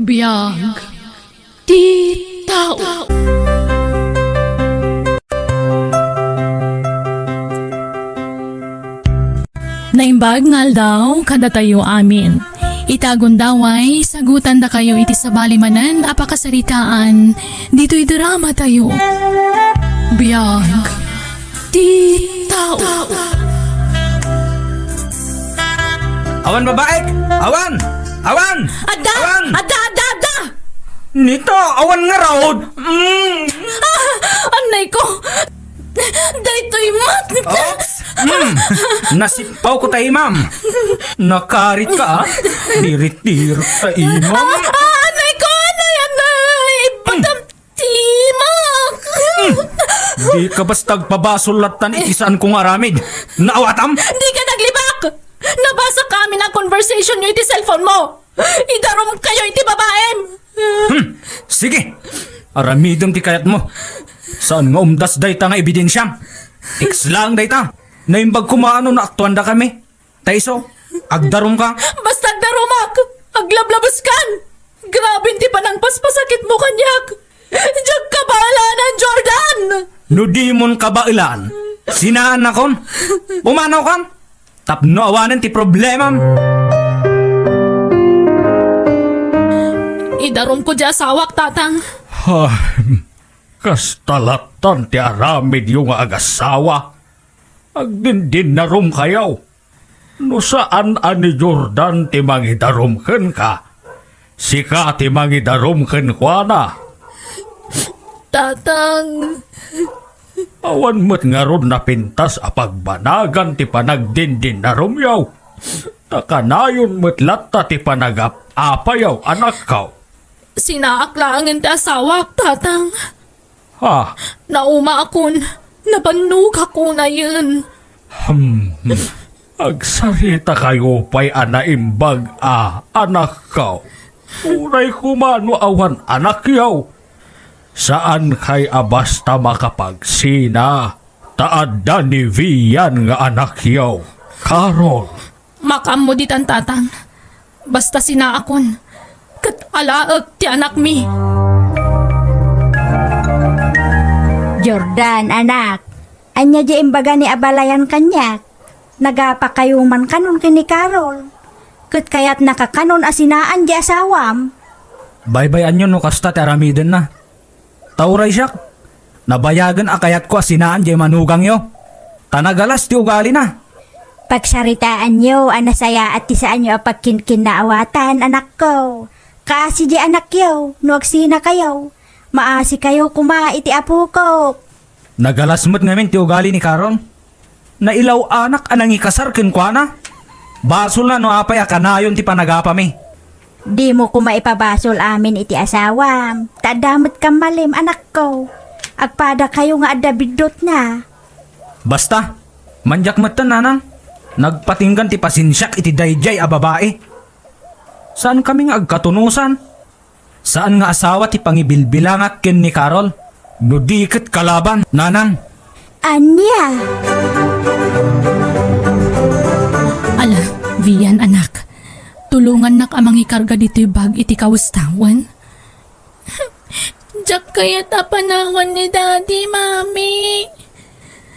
Biyag di tao. Naimbag ngal daw kada tayo amin. Itagon daway, sagutan da kayo iti sa balimanan, apakasaritaan, dito'y drama tayo. Biyag di tao. Awan babaek! Awan! Awan! Ada! Awan! Ada! Nito, awan nga raw! Anay ko! Daytoy mat! Ops! Nasipaw ko tayo, ma'am. Nakarit ka, ah. Dirit-dirit tayo, ma'am. Anay ko! Anay! Patamtimak! Di ka basta pabasulatan itisaan kong aramid. Naawatam? Di ka naglibak! Nabasa kami ng conversation nyo iti cellphone mo! Idarom kayo iti babaem! Sige, aramidong ti kayat mo. Saan nga umdas dayta nga ebidensya? X lang dayta. Naimbag kumaano na aktuan da kami. Taiso, agdarom ka. Basta agdarumak! Aglablabas kan! Grabe hindi pa nang paspasakit mo kanyak! Diyak ka bahala ng Jordan! Nudimon ka ba ilan? Sinaan na kon? Pumanaw kan? Tapno awanan ti problema. Idarom ko di asawak, tatang. Kastalatan ti aramid yung agasawa. Agdindin na rum kayaw. No saan ani Jordan ti mangidarumken ka? Sika ti mangidarumken kwa na. Tatang, Awan mo't nga ron napintas a pagbanagan ti panagdindin na rumyaw. Takanayon mo't lata ti panagapayaw anak kaw. sinaaklangan ti asawak, tatang. Ha? Nauma akon, nabanug ako na yun. Agsarita kayo pa'y anaimbag anak kaw. Unay kumano awan anak yaw. Saan kay abasta makapagsina? Taadda ni Vian nga anak yaw. Karol. Makam mo ditan, tatang. Basta sinaakon. Kat alaag ti anak mi. Jordan, anak. Anya di imbaga ni abalayan kanyak. Nagapa kayo man kanon kini Carol. Kat kayat nakakanon asinaan di asawam. Baybayan nyo no kasta ti aramiden na. Tauray siya. Nabayagan akayat ko asinaan di manugang yo. Tanagalas ti ugali na. Pagsaritaan nyo, anasaya at tisaan nyo apagkinkin na awatan, anak ko. Kaasi di anak yo, nuagsina kayo. Maasi kayo kuma iti apo ko. Nagalasmot ngamin ti ugali ni Karon. Nailaw anak anang ikasar ken kwa na. Basol na no apay akanayon ti panagapa mi. Di mo kuma ipabasol amin iti asawam. Tadamot kang malim, anak ko. Agpada kayo nga adabidot na. Basta, manjak matan nanang. Nagpatinggan ti pasinsyak iti dayjay a babae. Saan kami nga agkatunusan? Saan nga asawa ti pangibilbilangak ken ni Carol? No dikit kalaban, nanang. Anya? Ala, Vian, anak. Tulungan nak amang ikarga dito yung bag iti kawustawan. Diyak kaya tapanawan ni daddy, mami.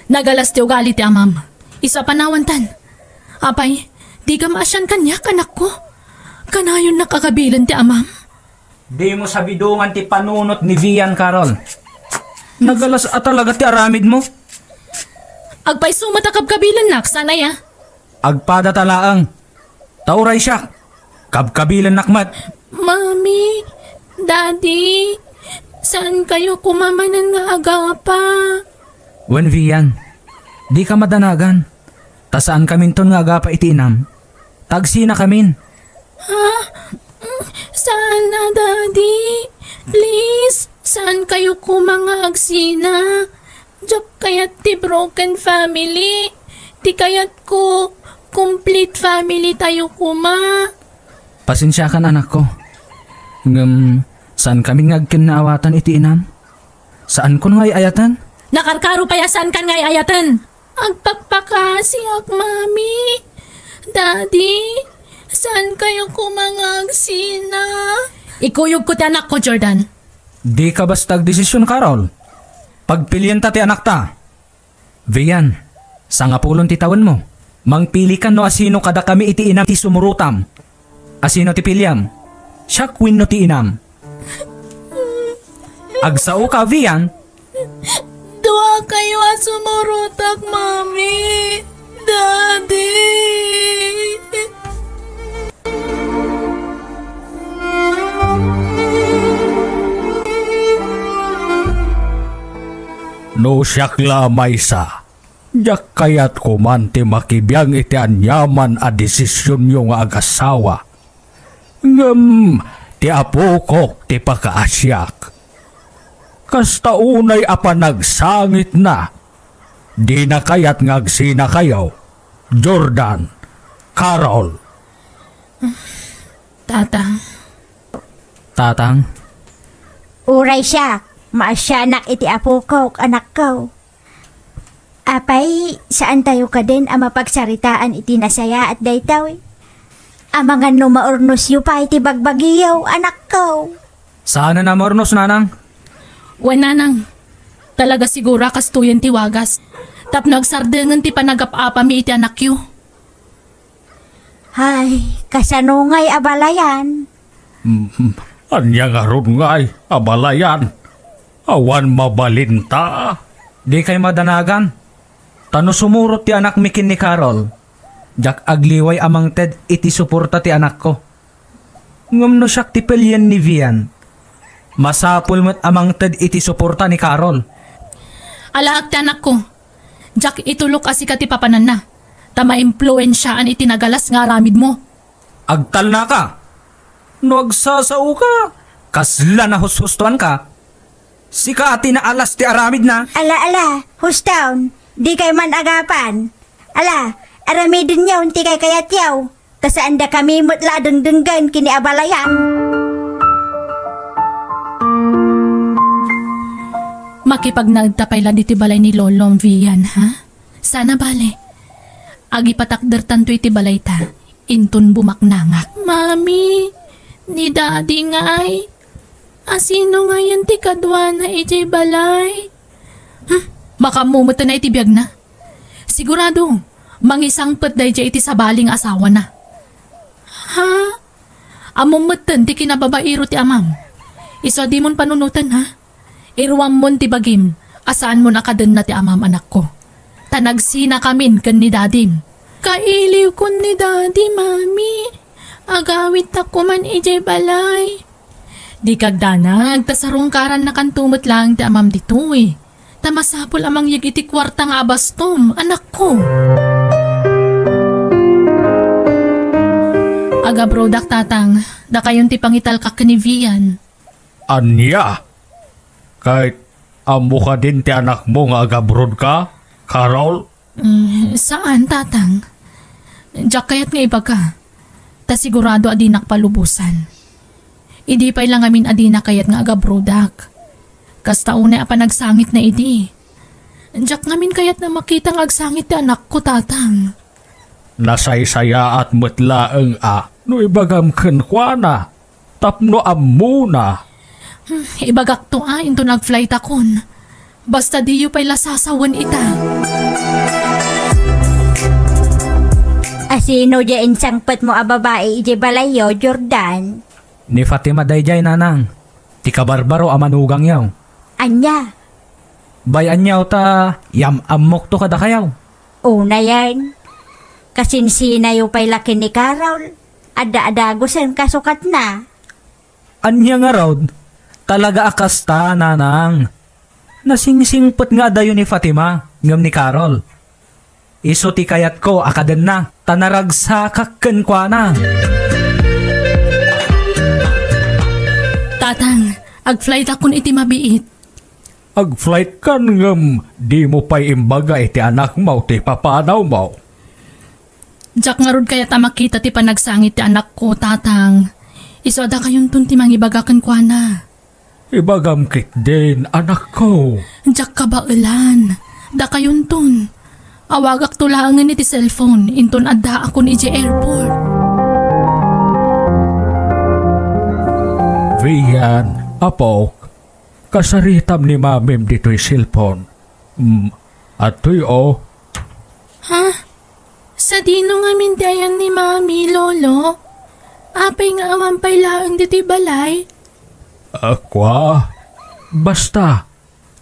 Nagalas ti ugali ti amam. Isa panawan tan. Apay, di ka maasyan kanyak, anak ko. Kanayon nakakabilan ti amam. Di mo sabidungan ti panunot ni Vian, Carol. Nagalas at talaga ti aramid mo. Agpay sumatakab kabilan nak, sana ya. Agpada talaang. Tauray siya. Kabkabilan nakmat. Mami, daddy, saan kayo kumamanan nga agapa? Wen Vian, di ka madanagan. Tasaan kamin ton nga agapa itinam. Tagsi na kamin. Ha? Saan na, daddy? Please, saan kayo kumangaagsina? Diyak kayat ti broken family. Ti kayat ko, complete family tayo kuma. Pasensya ka na, anak ko. Saan kami ngagkin na awatan iti inam? Saan ko nga ayatan? Nakarkaro payasan kan ngay ayatan. Agpakpakasi ak, mami. Daddy, saan kayo kumangaagsina? Ikuyog ko ti anak ko, Jordan. Di ka basta desisyon, Carol. Pagpilian ta ti anak ta. Vian, sa nga pulon ti taon mo, mangpili ka no asino kada kami iti inam ti sumurutam. Asino ti pilyam? Siya queen no ti inam. Agsao ka, Vian. Dua kayo sumurutak, Mami. Daddy. No siyakla maysa. Diyak kayat ko man ti makibiyang iti anyaman a desisyon yung agasawa. Ngam, ti apo ko ti pakaasyak. Kasta unay apa nagsangit na. Di na kayat ngagsina kayo. Jordan, Carol. Tatang. Tatang, Uray siya, maasyanak iti apo ko, anak ko. Apay, saan tayo ka din ang mapagsaritaan iti nasaya at daytaw? Amangan no maurnos yu pa iti bagbagiyaw, anak ko. saan na mornos, nanang? Wananang. Talaga sigura kastuyan ti wagas. Tap nagsardengan ti panagap-apa mi iti anak yu. Hay, kasanungay abalayan. Anya nga ron ngay, abalayan. Awan mabalinta. Di kay madanagan. Tano sumurot ti anak mikin ni Carol. Jak agliway amang Ted iti suporta ti anak ko. Ngam no siyak ti pelyen ni Vian. Masapul mo't amang Ted iti suporta ni Carol. Alaak ti anak ko. Jak itulok asi ka ti papanan na. Tama impluensyaan iti nagalas nga aramid mo. Agtal na ka. No agsasao ka. Kasla na hushustuan ka. Sika ati na alas ti aramid na. Ala, hustown, di kay man agapan. Ala, aramidin yaw, ti kay kayat yaw. Kasaan da kami mutla dengdenggan kini abalayan. Makipag nagtapay lang iti balay ni Lolong Vian, ha? Sana bale. Agi patakder tanto iti balay ta. Intun bumaknangak. Mami, ni Daddy ngay. Asino ngayon ti kadwa na iti balay? Baka mumuta na iti biyag na. Sigurado, mangisangpet da iti sabaling asawa na. Ha? Amumutan ti kinababairo ti amam. Iso di mon panunutan, ha? Irwam mon ti bagim, asaan mo nakaden na ti amam anak ko. Tanagsina kamin kan ni dadim. Kailiw kun ni daddy, mami. Agawit ako man ijay balay. Di kagdanag, tasarong karan na kantumot lang ti amam dito eh. Tamasapol amang yag iti kwarta nga abastom, anak ko. Aga brodak tatang, da kayon ti pangital ka kanivian. Anya? Kahit amo ka din ti anak mo nga agabrod ka, Carol? Saan, tatang? Diyak kayat nga iba ka. Ta sigurado adinak palubusan. Idi pa ilang amin adina kayat nga agabrodak. Kasta una pa nagsangit na idi. Diyak ngamin kayat na makita nga agsangit ti anak ko, tatang. Nasaysaya at mutlaeng no ibagam kenkwana, tapno amuna. Ibagak to into nag-flight akon. Basta di yu pa'y lasasawan ita. Asino diyan sangpet mo a babae ije balayo, Jordan? Ni Fatima dayjay nanang, ti kabarbaro amanugang yaw. Anya? Bayan yaw ta, amok to kada kayaw. Una yan. Kasinsina yu pa'y laki ni Carol. Ada-adagosan kasukat na. Anya nga raw, talaga akasta nanang. Nasingsingpot nga dayo ni Fatima, ngam ni Carol. Iso ti kayat ko akaden na, tanaragsakak kenkwa na. Tatang, ag-flight akon iti mabiit. Ag-flight kan ngam, di mo pa'y imbaga iti anak mo ti papanaw mo. Diyak nga rod kaya ta makita ti panagsangit ti anak ko, tatang. Iso da kayon tun ti mangibagakan kwa na. Ibagam kit din, anak ko. Diyak ka ba ilan? Da kayon tun. Awagak tulangan iti cellphone, inton adda ako ni iti airport. Vian, Apok, kasaritam ni mamim dito'y silpon. At to'y Ha? Sa dino nga mindayan ni Mami, Lolo? Apay nga awampay laang dito'y balay? Akwa, basta,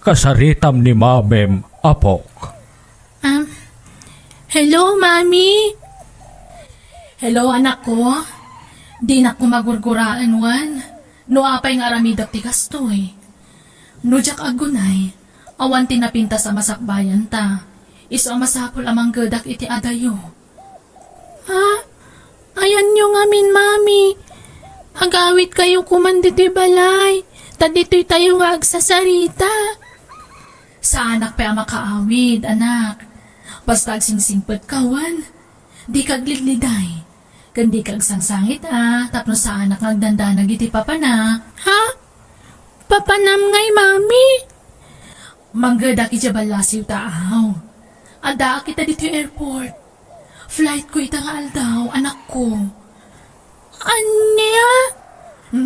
kasaritam ni mamim, Apok. Hello, Mami? Hello, anak ko? Di na ko magurguraan, Juan. No apay nga aramidak ti kastoy. No jak agunay, awan tinapinta sa masakbayan ta. Iso ang masapol amang gadak iti adayo. Ha? Ayan nyo nga min, Mami. Agawit kayo kuman dito'y balay. Tadito'y tayo nga agsasarita. Sa anak pa makaawid, anak. Basta agsingsingpet kawan. Di kagligliday. Kandi kag sangsangit tapno sa anak nagdandanag iti papana. Ha? Papanam ngay, Mami? Manggadak ijabalasiw taaw. Ada kita dito airport. Flight ko itang aldaw, anak ko. Anya?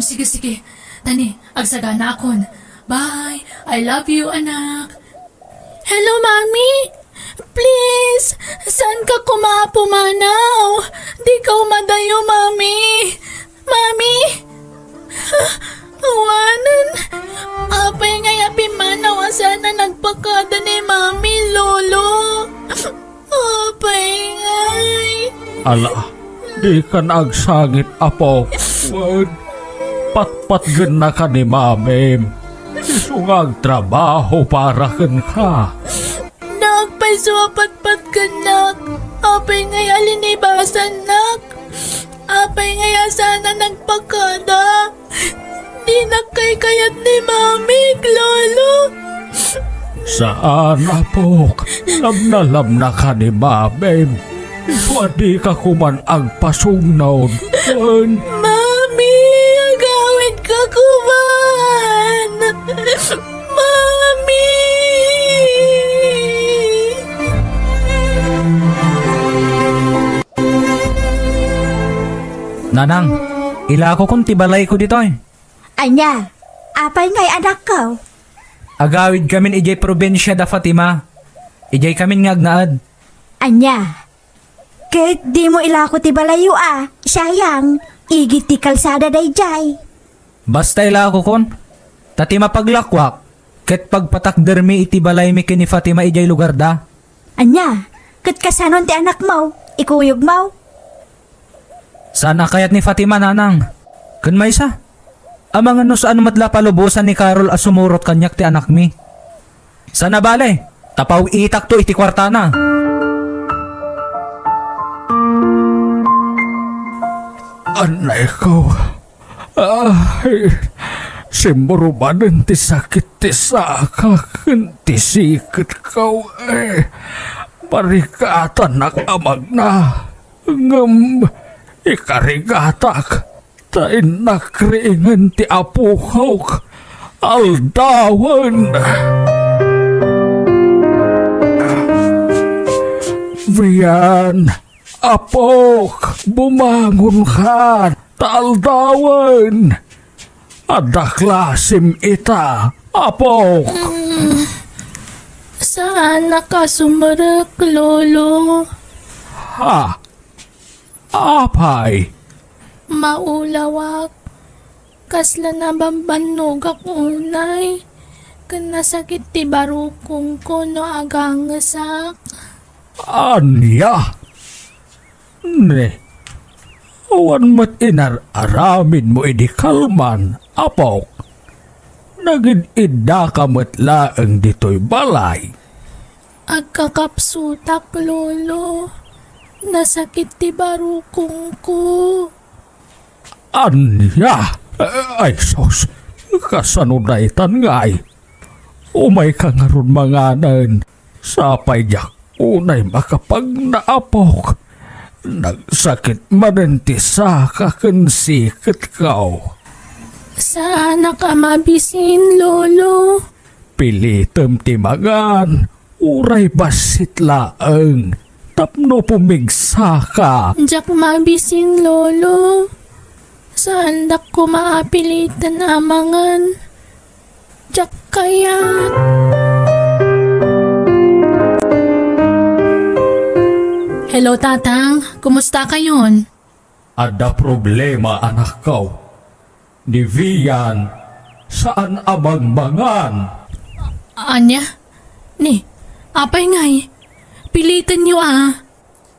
Sige. Tani, agsagana akon. Bye. I love you, anak. Hello, Mami? Please, saan ka kumapumanaw? Di ka umadayo, Mami. Mami? Awanan. Apay nga pimanaw sana nagpakada ni Mami, Lolo. Apay ngay. Ala, di ka naagsangit, Apok. Wag, patpatgan na ka ni mamim. Isungag trabaho para kan ka. Nagpay suwapat-pat ka, nak. Apay ngay alinibasan, nak. Apay ngay sana nagpakada. Di na kayat ni Mami, Lolo. Saan, Apok? Lam na ka ni mamim. Pwede ka kuman agpasungnaw. Mami, agawid ka kuman. Mami! Nanang, ilako kong tibalay ko dito Anya, apay ngay anak ko? Agawid kamin ijay probinsya da Fatima. Ijay kamin nga agnaad. Anya, kahit di mo ilako ti balayo sayang, igit ti kalsada dayjay. Basta ilako kon. Tati mapaglakwak. Ket pagpatakdermi iti balay mi kini Fatima ijay lugar da. Anya, kat kasanon ti anak mo, ikuyog mo? Sana kayat ni Fatima, nanang? Kun may isa? Amang ano saan matla palubusan ni Carol as sumurot kanyak ti anak mi. Sana bale, tapaw itak to iti kwartana. Anay ko. Ay, simurubanan ti sakit ti sakak. Ti sikit ko parikatan nakamag na. Ikarigatak. Tain nakringan ti apukok. Aldawan. Vian, Apok, bumangon ka. Taaldawan. Ada klasim ita, Apok. Saan ka sumarek, Lolo? Ha? Apay? Maulawak. Kasla na bambanog ako unay. Kanasakit ti barukong ko no agangasak. Anya? Ne, awan mat inaramin mo idi kalman, Apok. Nagid-ida ka matlaang dito'y balay. Agkakapsutak, Lolo. Nasakit ti barukong ko. Anya? Ay, sos, kasanunaytan nga'y. Umay ka nga ron manganan. Sapay jak, unay makapag naapok. Nagsakit manentisa kakansikit kao. Saan ka mabisin, Lolo? Pilitem timagan, uray basit laeng. Tapno pumigsa ka. Diyak mabisin, Lolo. Saan dak ko maapilitan amangan? Diyak kaya. Hello, Tatang. Kumusta kayon? Ada problema anak ko. Di Vian, saan abang mangan? Anya? Ni, apay ngay? Pilitan niyo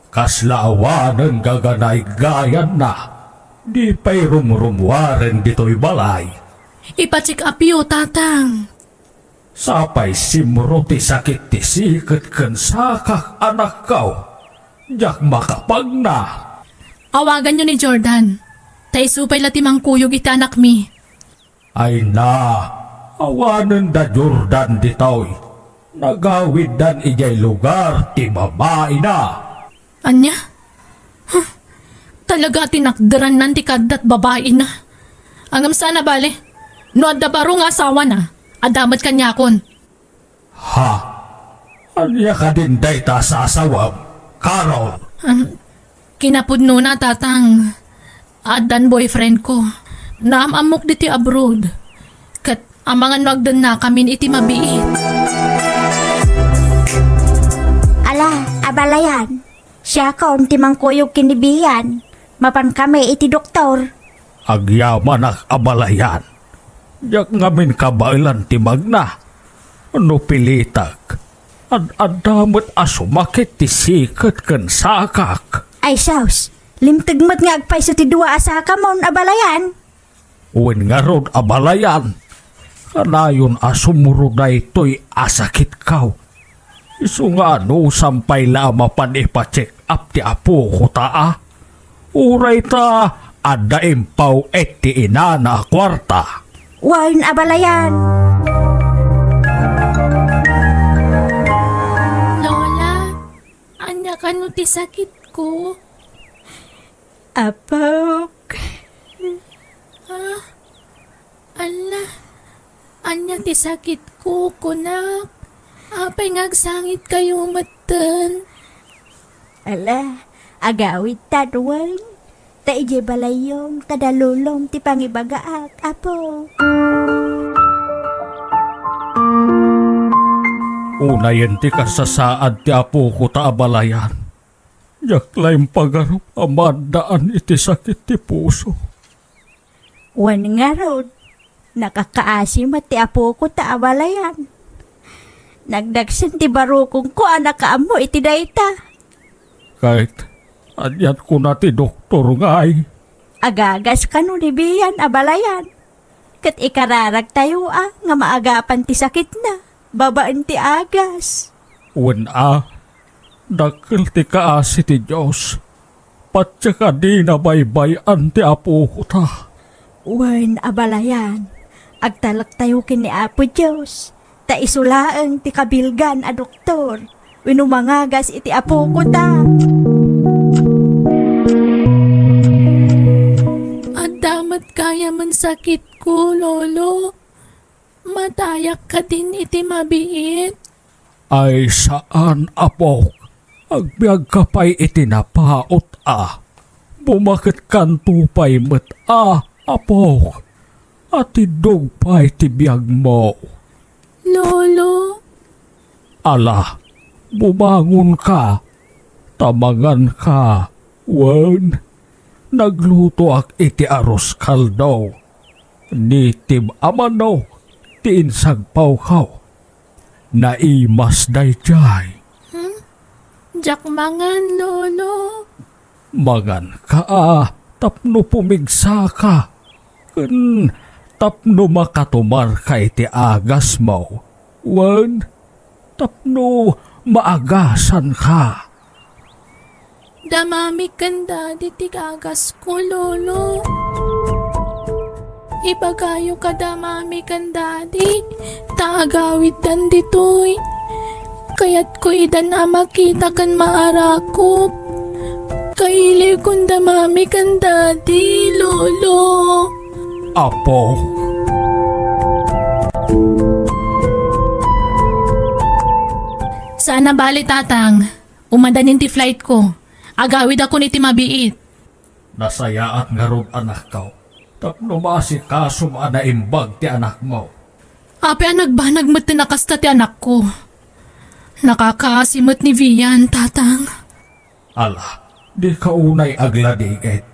Kaslawa ng gaganay gayan na. Di pa'y rumrumwaren dito'y balay. Ipacheck up yo, Tatang. Sapay simro ti sakit ti sikat ken sakak anak ko. Jak makapag na. Awagan niyo ni Jordan. Taisupay latimang kuyog iti anak mi. Ay na, awanan da Jordan ditoy. Nagawid dan ijay lugar ti babae na. Anya? Huh, talaga tinakdaran nan ti kadat babae na. Angam sana bale. No adda baro nga asawa na. Adamat kanyakon. Ha? Anya ka din day ta sa asawam? Carol, Kinapudno na, Tatang. Adan boyfriend ko. Naamamok diti abroad. Kat amangan nagdan na kami iti mabiit. Ala, abalayan. Siya kaon timang kuyog kinibiyan. Mapan kami iti doktor. agyaman ak abalayan. Jak ngamin kabailan ti magna. Ano pilitag? Ad-adamot asumakit ti sikat ken sakak. Ay saus, limtigmat nga agpay sa ti dua asaka mon abalayan. Uwin nga rod abalayan. Kanayon asumuro na ito'y asakit kaw. Isu nga no sampay lama pan ipacheck up ti apo ko taa. Uray ta ada impaw et ti inana kwarta. Wain abalayan. Lola, anya ka no ti sakit ko? Apok. Ala, anya ti sakit ko, kunak. Apay ngagsangit kayo matan. Ala, agawid tadwan. Ta ije balayong kadalulom ti pangibagaak, apo. Unayan ti kasasaad ti apo ko ta abalayan. Jak laim pagarup amadaan iti sakit ti puso. Wan nga rod, nakakaasim at ti apo ko ta abalayan. Nagdagsin ti barukong ko anak kaamo iti dayta. Kahit adyat ko na ti doktor ngay. Agagas ka no ni Bian abalayan. Kat ikararag tayo nga maagapan ti sakit na. Babaan ti agas. Wen dakil ti kaasi ti Diyos. Patya ka di na baybayan ti apo ko ta. Wan abalayan. Agtalak tayo kini Apo Diyos. Ta isulaang ti kabilgan a doktor. Winumangagas iti apo ko ta. Adamat kaya man sakit ko, Lolo. Matayak ka din iti mabiit. Ay saan apo? Agbiag ka pa'y itinapaot Bumakit kan tupay met apo. At idog pa'y tibiyag mo. Lolo, Ala, bumangon ka. Tamangan ka. Wen, nagluto ak iti aros kaldo. Nitib amano, tiinsag pawkaw. Naimas dayjay. jakmangan, Lolo. Mangan ka tapno pumigsa ka. Ken tapno makatumar ka iti agas mo. Wen, tapno maagasan ka. Damami kanda di tigagas ko, Lolo. Ibagayo ka damami kanda di. Taagawid dan ditoy. Kaya't ko idan makita kan maarakop. Kaili kong damami kanda di, Lolo. Apo, Sana bali, Tatang. Umadanin ti flight ko. Agawid ako ni ti mabiit. nasayaat nga rod anak ko. Tapno maasikaso na imbag ti anak mo. Ape nagbanag mat na nakasta ti anak ko. Nakakaasimot ni Vian, tatang. Ala, di ka unay agladigit.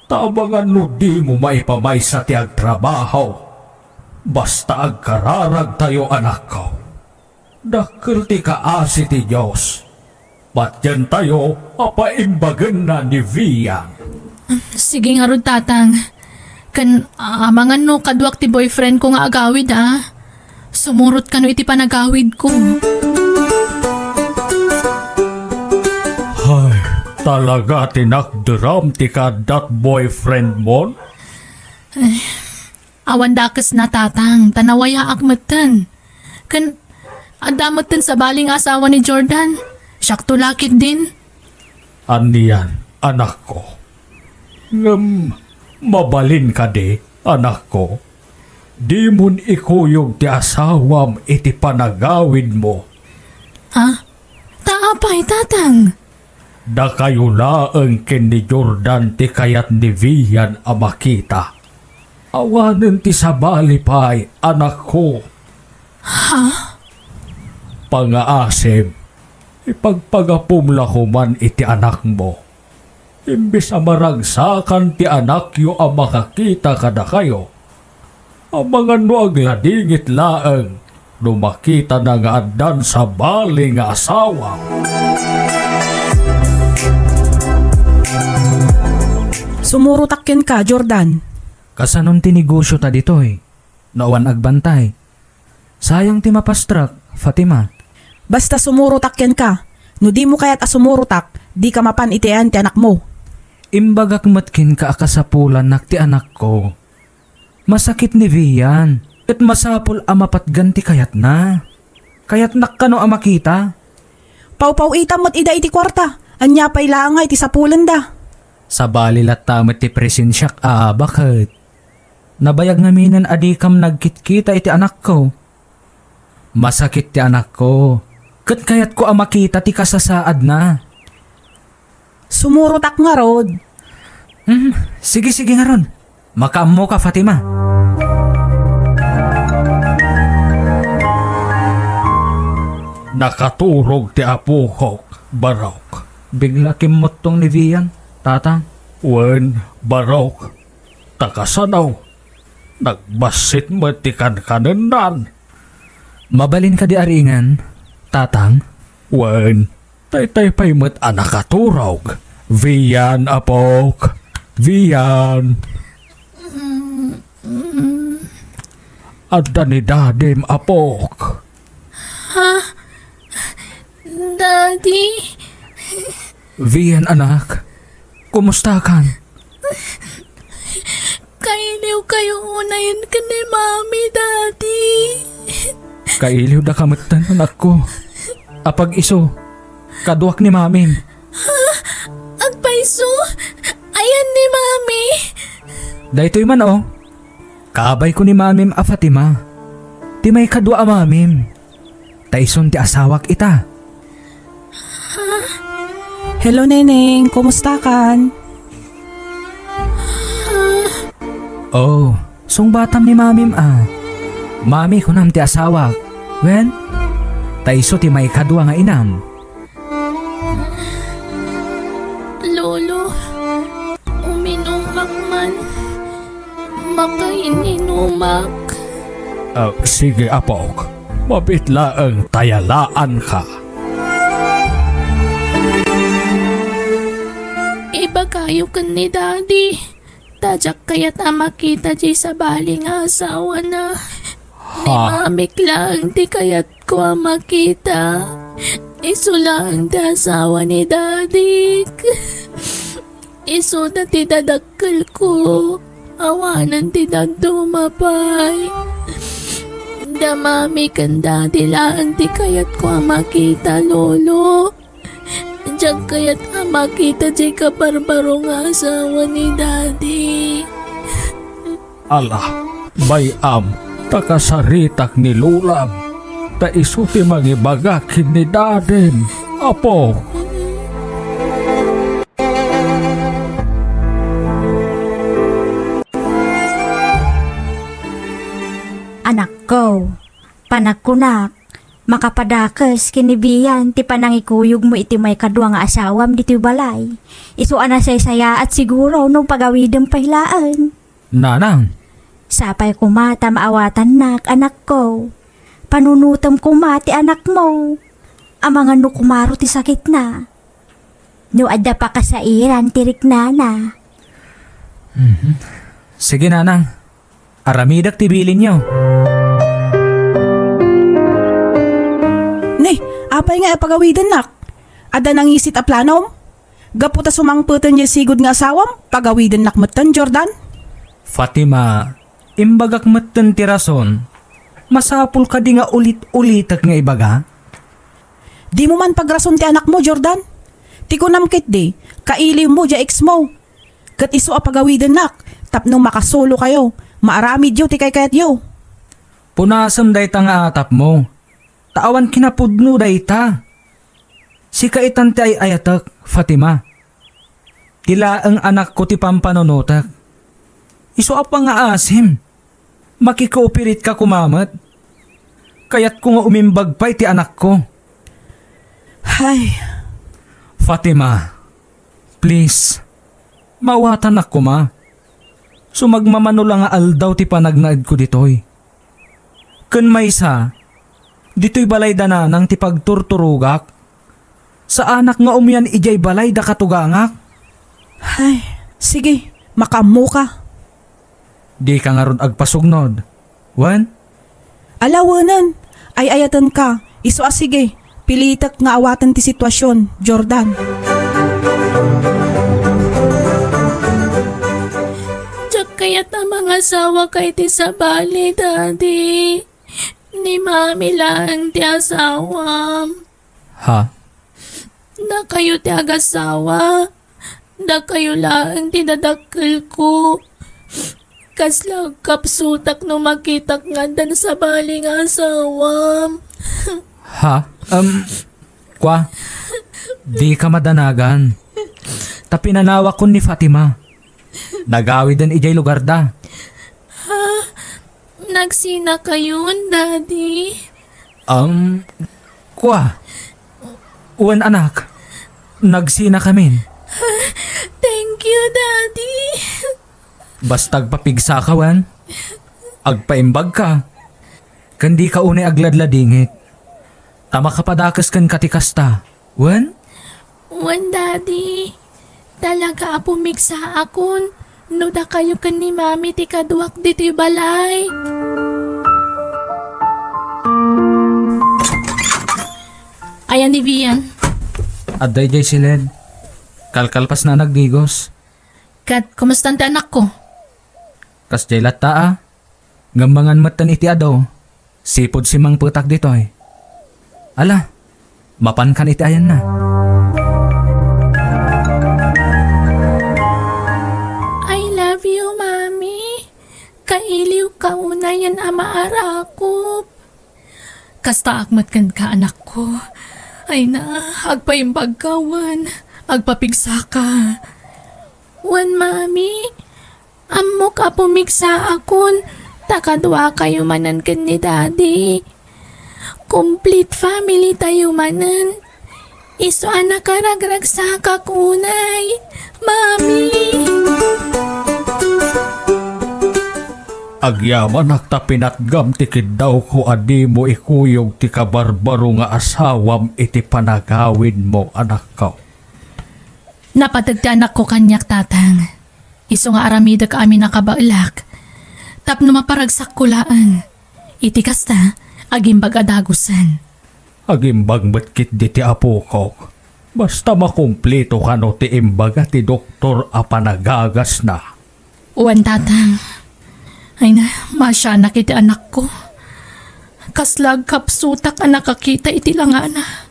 Tabangan no di mo maipamay sa ti agtrabaho. Basta agkararag tayo anak ko. Dakil ti kaasi ti Diyos. Patyan tayo apaimbagan na ni Vian. Sige nga ron, tatang. Amangan no kaduak ti boyfriend ko nga agawid, Sumurot ka no iti panagawid ko. Hay, talaga tinakderam ti kadat boyfriend mo? Awan dakas na, tatang. Tanawaya akmatan. Adamatan sa baling asawa ni Jordan. Siyak tulakit din. Aniyan, anak ko. Mabalin ka di, anak ko. Di mon ikuyog ti asawam iti panagawid mo. Ha? Taapay, tatang. Da kayo laeng ken ni Jordan ti kayat ni Vian a makita. Awanen ti sabalipay, anak ko. Ha? Pangaasim, ipagpagapumla ko man iti anak mo. Imbis amaragsakan ti anak yo ang makakita kada kayo. Ang mga no agladingit laeng no makita na nga addan sa bali nga asawa. Sumurutakin ka, Jordan. Kasanon ti negosyo ta ditoy. Nawan agbantay. Sayang ti mapastrak, Fatima. Basta sumurutakin ka. No di mo kaya't asumurutak, di ka mapan itian ti anak mo. Imbagak matkin ka akasapulan nak ti anak ko. Masakit ni Vian. At masapol amapatgan ti kayat na. Kayat nakano amakita. Pau-pau itam mo't ida iti kwarta. Anya pa'y laangay ti sapulan da. Sa balilat tamat ti presensyak bakit? Nabayag ngaminan adikam nagkitkita iti anak ko. Masakit ti anak ko. Kat kayat ko amakita ti kasasaad na. Sumurutak nga, Rod. Sige nga ron. Makaammo ka, Fatima. Nakaturog ti apuhok, Barok. Bigla kimotong ni Vian, tatang. Wen, Barok. Takasanaw. Nagbasit mo ti kanan. Mabalin ka di aringan, tatang. Wen, tay-tay mo't anakaturog. Vian, apok. Vian. Adda ni dadim, apok. Daddy? Vian, anak. Kumusta kan? Kailiw kayo unayin ka ni Mami, Daddy. Kailiw da kamatan, anak ko. Apag iso, kaduak ni Mamim. Agpaiso? Ayan ni Mami. Daytoy man Kabay ko ni Mamim a Fatima. Ti may kadwa a Mamim. Taison ti asawak ita. Hello, Neneng. Kumusta kan? Oh, sung batam ni Mamim Mami ko nam ti asawak. Wen? Taiso ti may kadwa nga inam. Lolo, uminumak man. Makaininumak. Sige, apok. Mabitlaang tayalaan ka. Iba kayo kan ni Daddy. Tajak kaya't makita di sa baling asawa na. Ni Mamik lang di kaya't ko makita. Iso lang di asawa ni Daddy. Iso na ti dadakkel ko. Awanan ti dumapay. Da Mami kan Daddy lang di kaya't ko makita, Lolo. Diyan kaya't makita di ka barbaro nga asawa ni Daddy. Ala, bayam, takasaritak ni Lulam. Ta isuti magibagakin ni Dadim. Apok. Anak ko, panagkunak, makapadakas kinibiyan ti panangikuyog mo iti may kadwa nga asawam dito balay. Isuan na saya at siguro nung pagawidang pahilaan. Nanang, Sapay kumata maawatan nak, anak ko. Panunutam kumati anak mo. Ang mga nukumaro ti sakit na. No adda pa ka sa iran tirik nana. sige nanang. Aramidak tibilin niyo. Ne, apay nga pagawidan nak. Ada nang isit a planom? Gaputa sumangputan niya sigod nga asawam, pagawidan nak matan, Jordan. Fatima, imbagak matan ti rason. Masapul ka di nga ulit-ulitak nga ibaga. Di mo man pagrason ti anak mo, Jordan. Ti kunamkit di, kailiw mo ja ex mo. Kat iso a pagawidan nak, tapno makasolo kayo. Maarami diyo ti kayat yo. Punasam day ta nga atap mo. Taawan kinapudno day ta. Si kaitan ti ay ayatak, Fatima. Tila ang anak ko ti pampanonotak. Iso apa nga asim. Makikooperit ka kumamat. Kaya't ko nga umimbag pa ti anak ko. Hay, Fatima, please. Mawatan ako ma. Sumagmamano lang nga aldaw ti panagnaid ko ditoy. Kun may isa, dito'y balay dananang ti pagturturugak. Sa anak nga umyan ijay balay da katugangak. hay, sige, makamu ka. Di ka nga ron agpasugnod. Wan? Alawanan, ay ayatan ka. Iso sige, pilitak nga awatan ti sitwasyon, Jordan. Diyak kaya't ang mga asawa kay ti sa bali, Daddy. Ni Mami lang ti asawam. Ha? Na kayo ti agasawa. Na kayo lang ti dadakkel ko. Kaslang kapsutak no makitak nga dan sa bali nga asawam. Ha? Kwa? Di ka madanagan. Tapinanawa ko ni Fatima. Nagawidan ijay lugar da. Nagsina kayon, Daddy. Kwa? Uwan anak. Nagsina kami. Thank you, Daddy. Bastag papigsa ka, wan. Agpaimbag ka. Kandi ka unay agladladingit. Tama ka padakas kan katikasta. Wan? Wan, Daddy. Talaga apumigsa akon. No da kayo kan ni Mami ti kaduak diti balay. Ayan ni Vian. Aday jay silid. Kalkalpas na nagdigos. Kat, kumusta ang anak ko? Kas jay lata ah. Gambangan matan iti adaw. Sipod si mang putak ditoy. Ala, mapan kan iti ayan na. I love you, Mami. Kailiw ka unayan ama arakop. Kasta akmat kan ka anak ko. Ay na, agpaimbag ka, Wan. Agpapigsa ka. Wan, Mami. Ammo ka pumigsa akon. Takadwa kayo manan kan ni Daddy. Complete family tayo manan. Iso anak karagrag sa kakunay. Mami! Agyaman nakta pinatgam tikid daw ko adi mo ikuyog ti kabarbaro nga asawam iti panagawin mo anak ko. Napatagtanak ko kanyak tatang. Iso nga aramida ka amin nakabailak. Tapno maparagsak kulaan. Iti kasta, agimbag adagusan. Agimbag batkit di ti apo ko. Basta makumpleto ka no ti imbaga ti doktor a panagagas na. Uwan tatang. Ay na, masya na kiti anak ko. Kaslag kapsutak ang nakakita iti langana.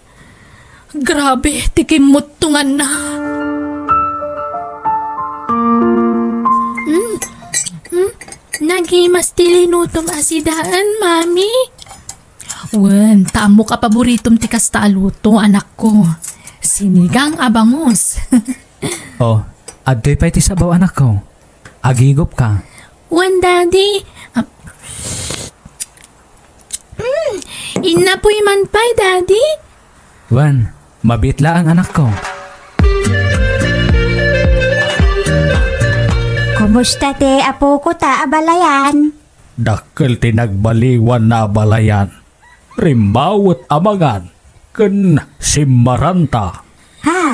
Grabe, tikimuttungan na. Nagimas tilinutom asidaan, Mami. Wen, tamo ka paboritom ti kasta aluto, anak ko. Sinigang abangos. Oh, aday pa iti sabaw anak ko. Agigop ka. Wen, Daddy. Inapoy man pa'y, Daddy. Wan, mabitla ang anak ko. Kumusta te apo ko ta abalayan? Dakkel tinagbaliwan na balayan. Rimbawat amangan. Ken simmaranta. Ha?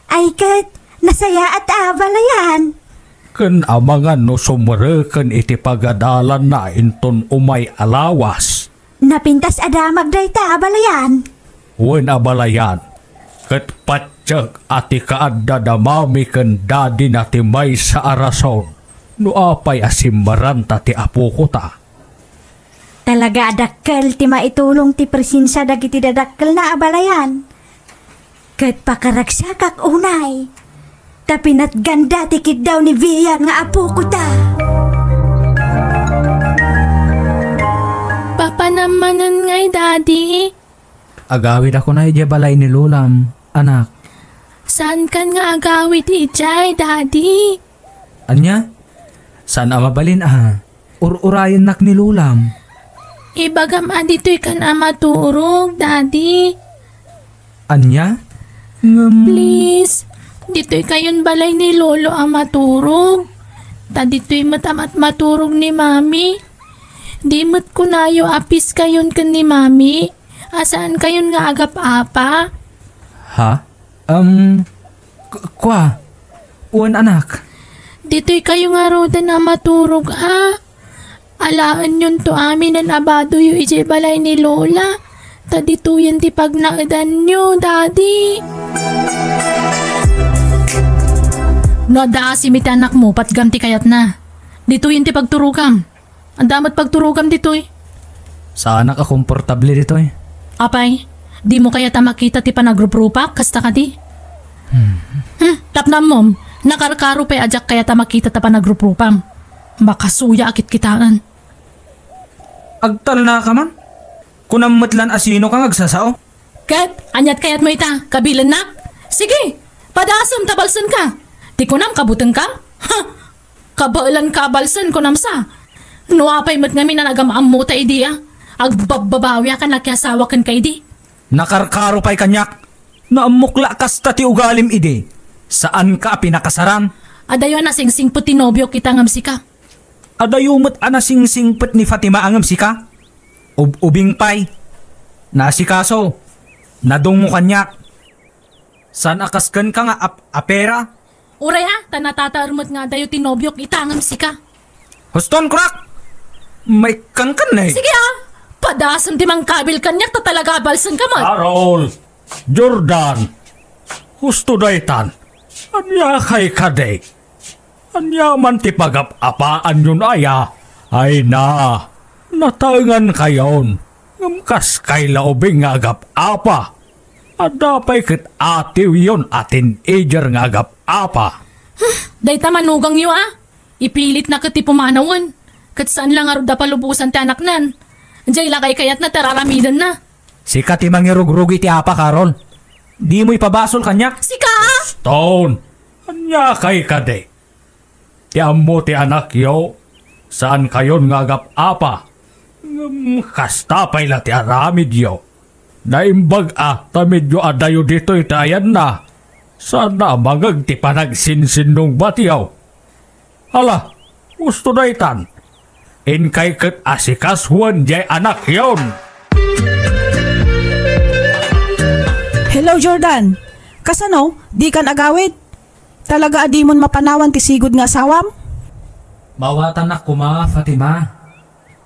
Ay kat, nasaya at abalayan. Ken amangan no sumreken iti pagadalan na inton umay alawas. Napintas adamag day ta abalayan. Wen abalayan. Ket patsyag ati kaadda damami ken dadi na ti may sa arason. No apay asimmaranta ti apo ko ta. Talaga adakkel ti maitulong ti presinsa dagiti dadakkel na abalayan. Kat pakaragsakak unay. Tapinat ganda tikid daw ni Vian nga apo ko ta. Papanamanan ngay, Daddy. Agawid ako na balay ni Lulam, anak. Saan kan nga agawid ijay, Daddy? Anya? Saan mabalin Urayan nak ni Lulam. Ibagam adito'y kan maturog, Daddy. Anya? Please, dito'y kayon balay ni Lolo ang maturog. Ta dito'y matamat maturog ni Mami. Di mo't kunayo apis kayon kan ni Mami. Asaan kayon nga agap apa? Ha? Kwa? Uwan anak. Dito'y kayo nga roda na maturog Alaan yun to amin ang abado yu ijay balay ni Lola. Ta dito yan ti pagnaadan nyo, Daddy. Nada si miti anak mo, patgam ti kayat na. Dito yun ti pagturugam. Ang damat pagturugam dito Sa anak ka komportable dito Apay, di mo kaya ta makita ti panagrup-rupak, kasta ka di? Tapnam mom, nakarkaro pa ajak kaya ta makita ta panagrup-rupam. Makasuya akit kitaan. Agtal na ka man? Kunamatlan asino kang agsasao? Kat, anyat kayat mo ita, kabilan na? Sige, padasam tabalsan ka. Di ko nam kabutang ka? Ha! Kabailan kabalsan ko nam sa. Nuapay mat ngamin na nagamaam mo ta idiya. Agbababawi ka na kiasawa kan ka idi. Nakarkaro pa'y kanyak. Naamukla kasta ti ugalim ide. Saan ka pinakasaran? Adayo na singsing puti nobyo kita ngam sika. Adayumot anasingsingpet ni Fatima angam sika? Ubing pay. Nasikaso. Nadong mo kanyak. San akaskan ka nga apera? Uray tanatatarmot nga dayo tinobyo kita ngam sika. Huston krak! May kangkan na Sige padasam di mang kabil kanyak ta talaga balsan ka mo. Carol! Jordan! Husto daytan! Anya kay kadek? Anya man ti pagap-apaan yun aya? Ay na! Natangan kayon! Ngamkas kay laubing nga agap-apa! Adapay ket atiw yun atin ejer nga agap-apa! Dayta manugang yu Ipilit na kati pumanawon. Kat saan lang aruda palubusan ti anak nan. Diyay lakay kayat na tararamidan na. Sika ti mangirugrugi ti apa, Carol. Di mo ipabasol kanyak. Sika Stone! Anya kay kadek? Ti ammo ti anak yo? Saan kayon nga agap-apa? Kastapay la ti aramid yo. Naimbag tamid yo adayo dito itayan na. Sana magag ti panagsinsinong batiyaw. Hala, gusto na itan. Inkay kat asikaswan jay anak yon. Hello Jordan. Kasano? Di kan agawid? Talaga adimon mapanawan ti sigod nga asawam? Mawatan ako Fatima.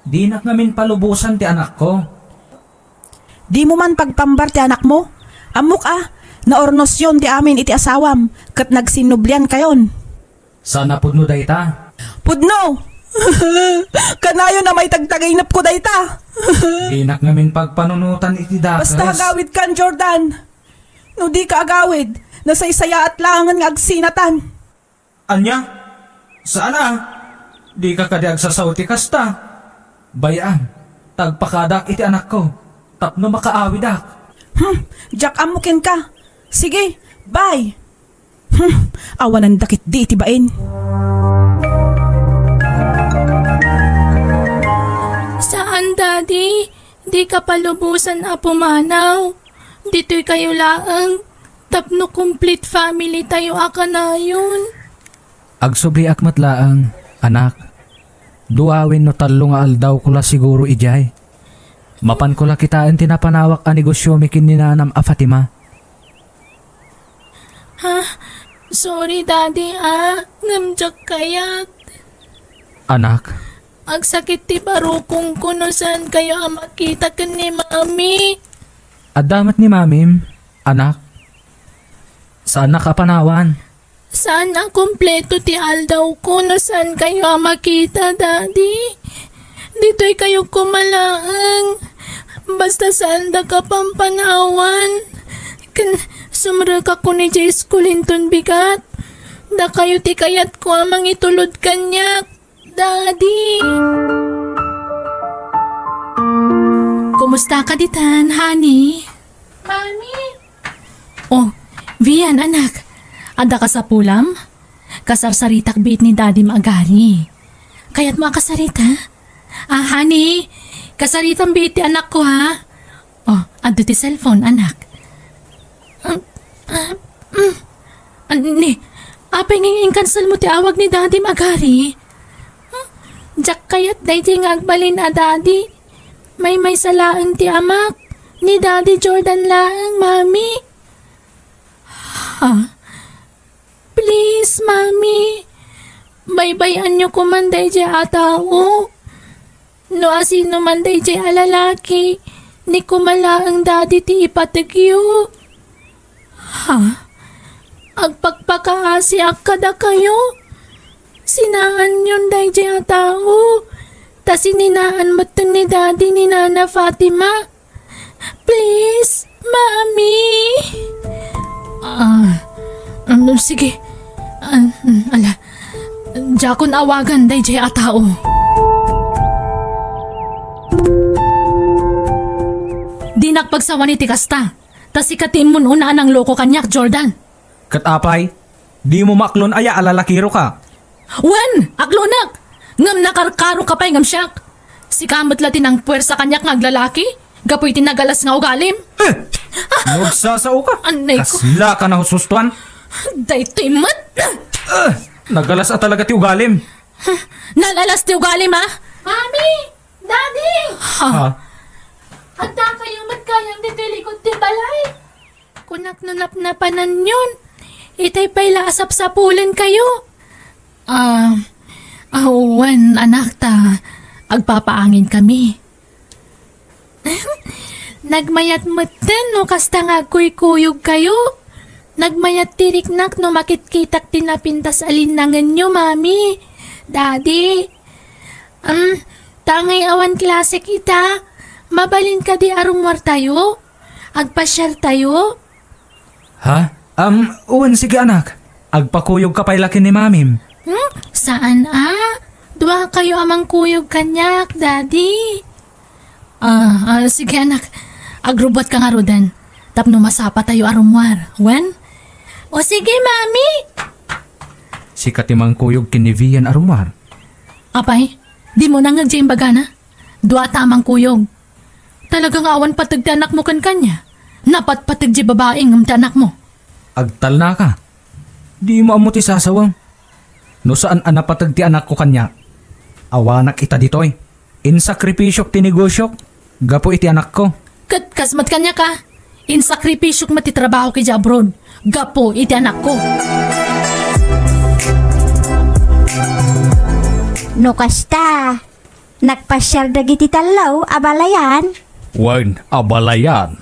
Di nak namin palubusan ti anak ko. Di mo man pagpambar ti anak mo? Amok naornos yon ti amin iti asawam kat nagsinublian kayon. Sana pudno dayta. Pudno! Kanayo na may tagtagainap ko dayta. Di nak namin pagpanunutan iti dakas. Basta agawid kan Jordan. No di ka agawid, nasaysaya at langan nga agsinatan. Anya? Saan Di ka kadi agsasawti kasta. Bayaan, tagpakadak iti anak ko. Tapno makaawidak. Jack amukin ka. Sige, bye. Awanan dakit di itibain. Saan, Daddy? Di ka palubusan apo manaw. Dito'y kayo laang. Tapno complete family tayo akanayon. Agsubli akmat laang, anak. Duawin no talo nga aldaw ko la siguro ijay. Mapan ko la kitaan tinapanawak a negosyo mikin ni Nanam a Fatima. Sorry daddy ngamjak kayat. Anak, Agsakit ti barukong kuno saan kayo makita ka ni mami. adamat ni Mamim, anak. Saan nakapanawan? Saan ang kompleto ti aldaw ko na saan kayo makita, daddy? Dito'y kayo kumalaang. Basta saan da ka pampanawan. Sumra ka ko ni Jay Skulinton bigat. Da kayo ti kayat ko amang itulod kanyak, daddy. Kumusta ka ditan, honey? Mami. Oh, Vian, anak. Ada ka sa pulam? Kasarsaritak bit ni Daddy Magari. Kaya't mo kasarita? Honey, kasaritang bit ti anak ko, ha? Oh, ado ti cellphone, anak. Apay ngayong cancel mo ti awag ni Daddy Magari? Jack kayat day ti ngagbalin na Daddy. May salaang ti amak. Ni Daddy Jordan lang, Mami. Please, Mami. Baybayan niyo ko manday di atao. No asino manday di alalaki. Ni kumala ang daddy ti ipatigyo. Agpagpakaasi akada kayo. Sinaan yun day di atao. Tas ininaan mo to ni daddy ni Nana Fatima. Please, Mami. Sige. Jakon awagan day jay atao. Di nakpagsawa ni tikasta. Tas ikatim mo una ng loko kanyak, Jordan. Katapay, di mo maklon aya alalakiro ka. Wen! Aklonak! Ngam nakarkaro ka pa'y ngam siyak. Si kamot latin ang puwersa kanyak ngaglalaki. Gapoy tinagalas nga ugalim. Nagsasao ka. Anay ko. Kasla ka na husustuan. Daytoy mat! Nagalas at talaga ti ugalim. Nalalas ti ugalim, ha? Mami! Daddy! Handa kayo magkayang ditilikod ti balay. Kunak nunap-napanan yun. Itay pa'y lasap sa pulen kayo. Wan, anak ta. Agpapaangin kami. Nagmayat maten no kasta nga kuy-kuyog kayo. Nagmayat tiriknak no makitkitak tinapintas alinangan nyo, Mami. Daddy. Tangay awan klase kita. Mabalin ka di arumwar tayo. Agpasyal tayo. Ha? Uwan sige anak. Agpakuyog ka pa'y laki ni Mamim. Saan Dua kayo amang kuyog kanyak, Daddy. Sige anak. Agrobot ka nga rodan. Tapno masapa tayo arumwar. Wen? O sige, Mami. Si katimang kuyog kinivian arumar. Apay, di mo nang nagjaim bagana? Dua tamang kuyog. Talagang awan patag ti anak mo kan kanya. Napat patag di babaeng ng anak mo. Agtal na ka. Di mo amuti sasawang. No saan anapatag ti anak ko kanya. Awanak ita ditoy. Insakripisyok ti negosyok. Gapo iti anak ko. Kasmat kanya ka. Insakripisyok matitrabaho kay abroad. Gapo iti anak ko. No kasta. Nagpasyal dagiti talaw, abalayan. Wan abalayan.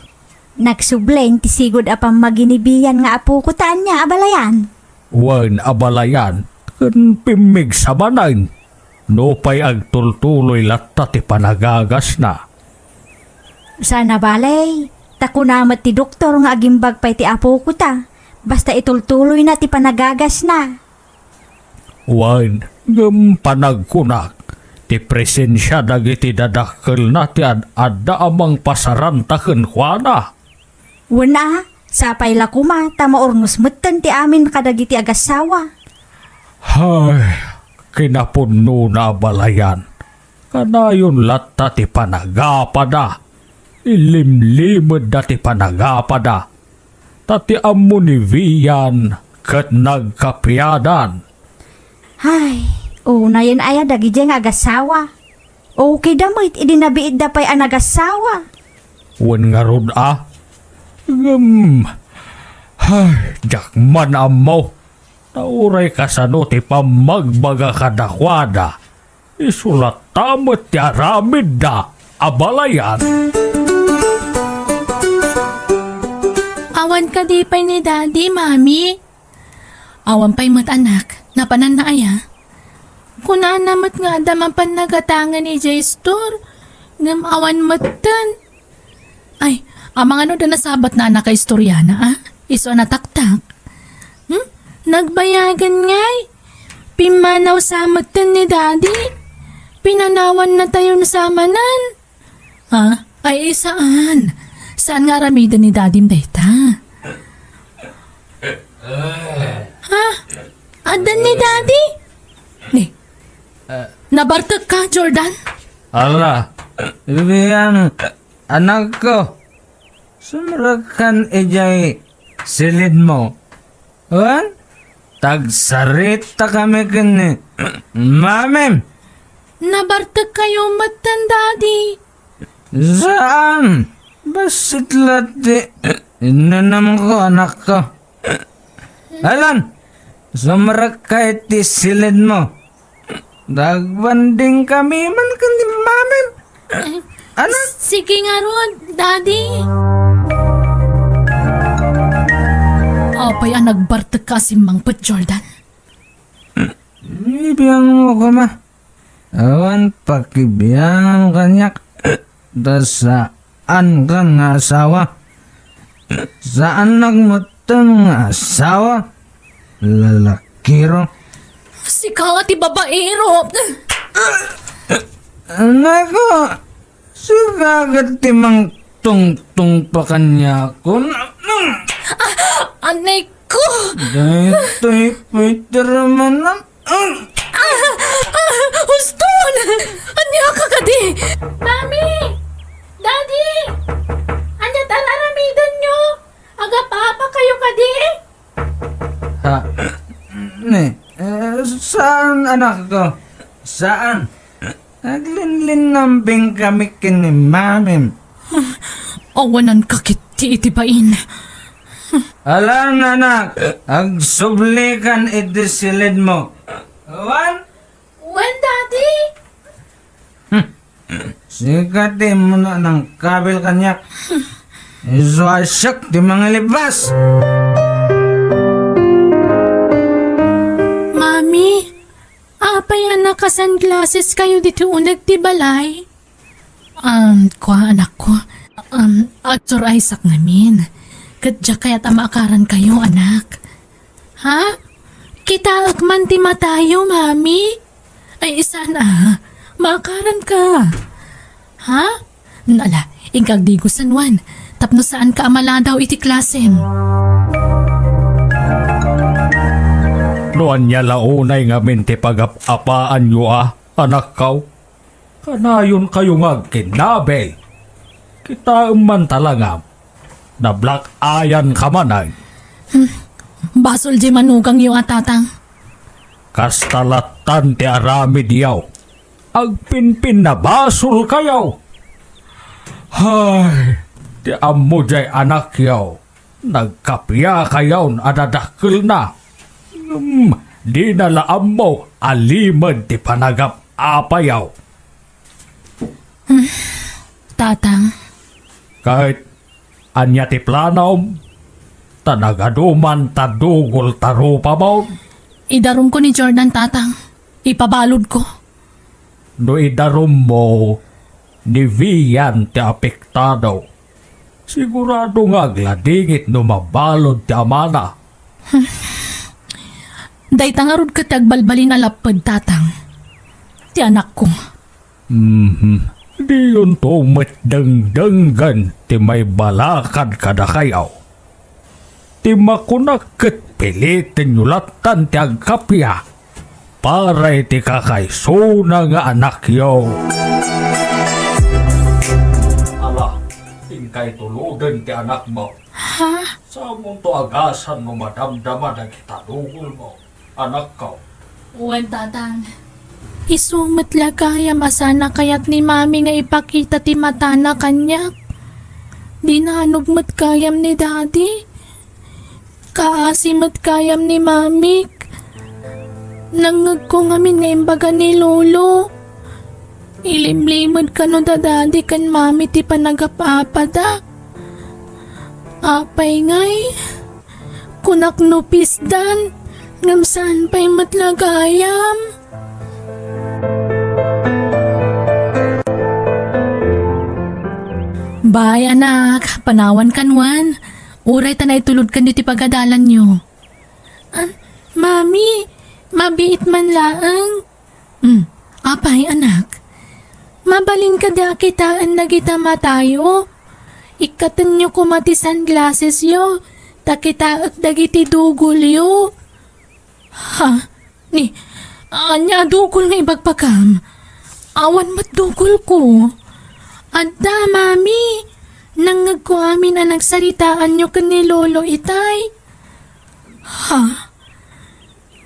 Nagsublen ti sigod apang maginibiyan nga apo ko taan niya, abalayan. Wan abalayan. Kan pimig sa banan. No pa'y agtultuloy latta ti panagagas na. Sana balay. Tako namat ti doktor nga agimbag pa'y ti apo ko ta. Basta itultuloy na ti panagagas na. Wan panagkunak. Ti presensya dagiti dadakkel na ti adda amang pasarantaken kuana. Wala, sapay la kuma, tamaorngos mutan ti amin kadagiti agasawa. Hay, kinapuno na balayan. Kanayon latta ti panagapada. Ilimlimod dati panagapada. Tati amo ni Vian kat nagkapiadan. Ay, una yan aya dagi dyan nga agasawa. Okay damit, idinabiid da pa'y ang agasawa. Wen nga rod Ay, jakman amo. Nauray ka sa ti pa magbaga kadakwada. Isulat tamat ti aramid da abalayan. Awan ka di pa'y ni daddy, mami. Awan pa'y mat anak, napanan na aya. Kuna namat nga daman pan nagatangan ni J-Store. Ngam awan matan. Ay, amang ano da nasabat na anak ka istoryana, Iso nataktak. Nagbayagan ngay. Pimanaw sa matan ni daddy. Pinanawan na tayo na samanan. Ay saan? Saan nga ramidan ni daddy dayta? Adan ni daddy? Nabartag ka, Jordan? Ala, Vian, anak ko. Sumrakan ijay silid mo. Wan? Tagsarita kami kini. Mamem, Nabartag kayo matan, daddy. saan? Basit lati. Inanam ko anak ko. Alan, sumrakay ti silid mo. Dagbanding kami man kandi mamem. Anak? Sige nga ron, daddy. Apay ang nagbartag ka si Mang Pet Jordan. Ibiyang mo ko ma. Awan pakibiyang kanyak. Saan ka nga asawa? Saan nagmatang nga asawa? Lalakiro. Si Kati babaero. Anak ko, sugagat timang tungtung pa kanya ko. Anay ko. Dito'y Peter man na. Huston! Anya ka kadi? Mami! Daddy! Anya tararamidan nyo? Aga papa kayo kadi? Ha? Saan anak ko? Saan? Naglinlinambing kami kini mamim. Awanan kakiti itibain. Alam anak, agsublikan itisilid mo. Wan? When, Daddy? Sikati mo na ng kabil kanyak. Iso asyak di mga libas. Mami, apay anak ka sunglasses kayo dito unag ti balay? Kwa anak ko, Arthur Isaac namin. Kadya kaya't amaakaran kayo, anak. Ha? Kita agman ti matayo, mami. Ay, isa na. Maakaran ka. Ha? Nala, ingkag di ko sanwan. Tapno saan ka amala daw iti klasem. Noan niya launay nga minti pag-apaan nyo anak kaw. Kanayon kayo nga kinabel. Kita man talaga. Na black ayan ka manay. Basol di manugang yung atatang. Kastalatan ti arami diyaw. Agpinpin na basol kayaw. Hay, ti amo jay anak yaw. Nagkapya kayaw adadakil na. Di na laam mo alimad ti panagap apayaw. Tatang, Kahit anya ti planom, tanagaduman tadugol tarupa mo. idarum ko ni Jordan, tatang. Ipabalod ko. No idarum mo, ni Vian ti apektado. Sigurado nga gladingit no mabalod ti amana. Day tangarod ka tagbalbalin alapad, tatang. Ti anak ko. Di yun to matdangdangan ti may balakad kada kayaw. Ti makunakit pilitin yulatan ti agkapya para iti kakaysuna nga anak yaw. Ala, kay tuluden ti anak mo. Ha? Sa mong to agasan mo madamdaman ang kitadugol mo, anak ko. Uwan, tatang. Isumat lagayam asana kayat ni mami nga ipakita ti mata na kanyak. Dinanugmat kayam ni daddy. Kaasimat kayam ni mamik. Nangag ko nga minembaga ni lolo. Ilimlimod ka no daddy kan mami ti panagapapada. Apay ngay. Kunak no pisdan. Ngamsaan pa'y matlagayam. Bay, anak. Panawan kanwan. Uray tanay tulod kan diti pagadalan nyo. Mami, mabiit man laang. Apay, anak. Mabalin ka da kitaan na kita matayo. Ikatan nyo kumatisan glasses yo. Takita at dagiti dugol yo. Ha? Anya dugol nga ibagpakam. Awan matdugol ko. Adda, mami. Nangag ko amin na nagsaritaan nyo kan ni Lolo Itay. Ha?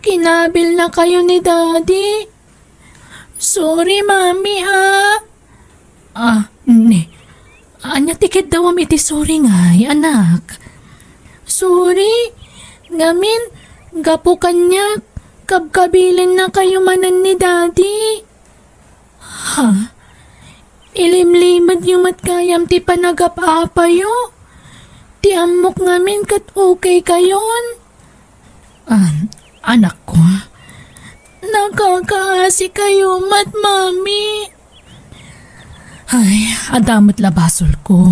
Kinabil na kayo ni Daddy. Sorry, mami, ha? Anya tikit daw am iti sorry ngay, anak. Sorry. Ngamin, gapo kanya, kabkabilin na kayo manan ni Daddy. Ha? Ilimlimad yung matkayam ti panagap-apayo. Ti amok ngamin kat okay kayon. Anak ko, nakakaasi kayo mat, mami. Ay, adamot la basol ko.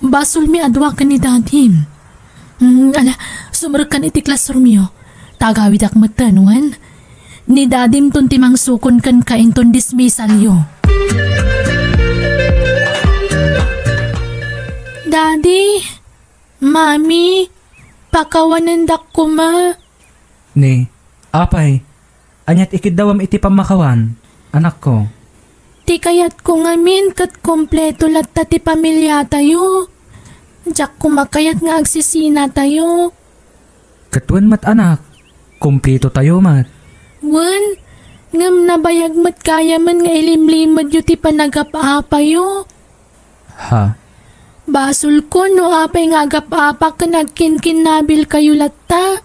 Basol mi adwa ka ni dadim. Sumurkan iti classroom yo. Tagawid ak matanuan. Ni dadim ton timang sukon kan kainton dismissal yo. Daddy, Mami, pakawanandak ko ma. Ni, apay, anyat ikid dawam iti pamakawan, anak ko. Ti kayat ko ngamin kat kompleto latta ti pamilya tayo. Diyak kumakayat nga agsisina tayo. Katuan mat anak, kumplito tayo mat. Wan, ngam nabayag mat kaya man nga ilimlimad yu ti panagap-apa yo. Ha? Basol ko no apay nga agap-apa ka nagkin-kinabil kayo latta.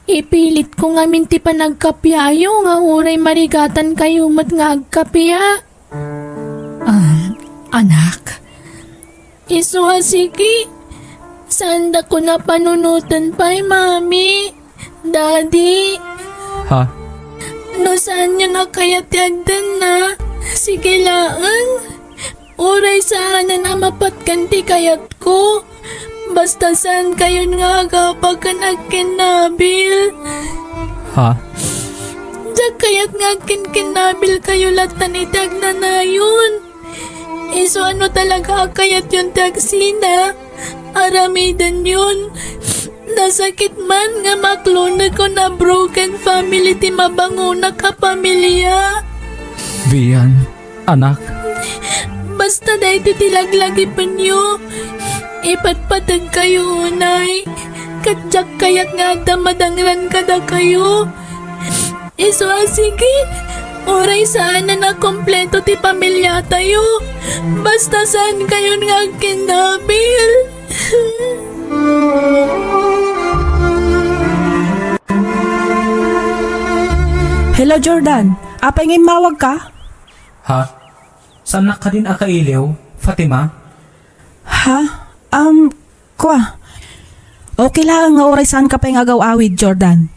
Ipilit ko ngamin ti panagkapyayo nga uray marigatan kayo mat nga agkapya. Anak, isuha sige. Saan da ko na panunutan pa'y mami, daddy. Ha? No saan niya nga kaya tiyagdan na? Sige laan. Uray saan na mapatkan ti kayat ko. Basta saan kayo nga agapag ka nagkinabil. Ha? Diyak kaya't nga kinabil kayo latan itag na na yun. Iso ano talaga kayat yung tagsina? Aramidan yun. Nasakit man nga maklunag ko na broken family ti mabanguna ka pamilya. Vian, anak. Basta dahi titilaglagi pa niyo. Ipatpatag kayo, unay. Katyak kayak nga damadangran kada kayo. Iso sige. Oray saan na kompleto ti pamilya tayo. Basta saan kayo nga kinabil. Hello, Jordan. Apay ngay mawag ka? Ha? Saan na ka din akailiw, Fatima? Ha? Kwa. Okay lang nga oray saan ka pa yung agaw-awid, Jordan.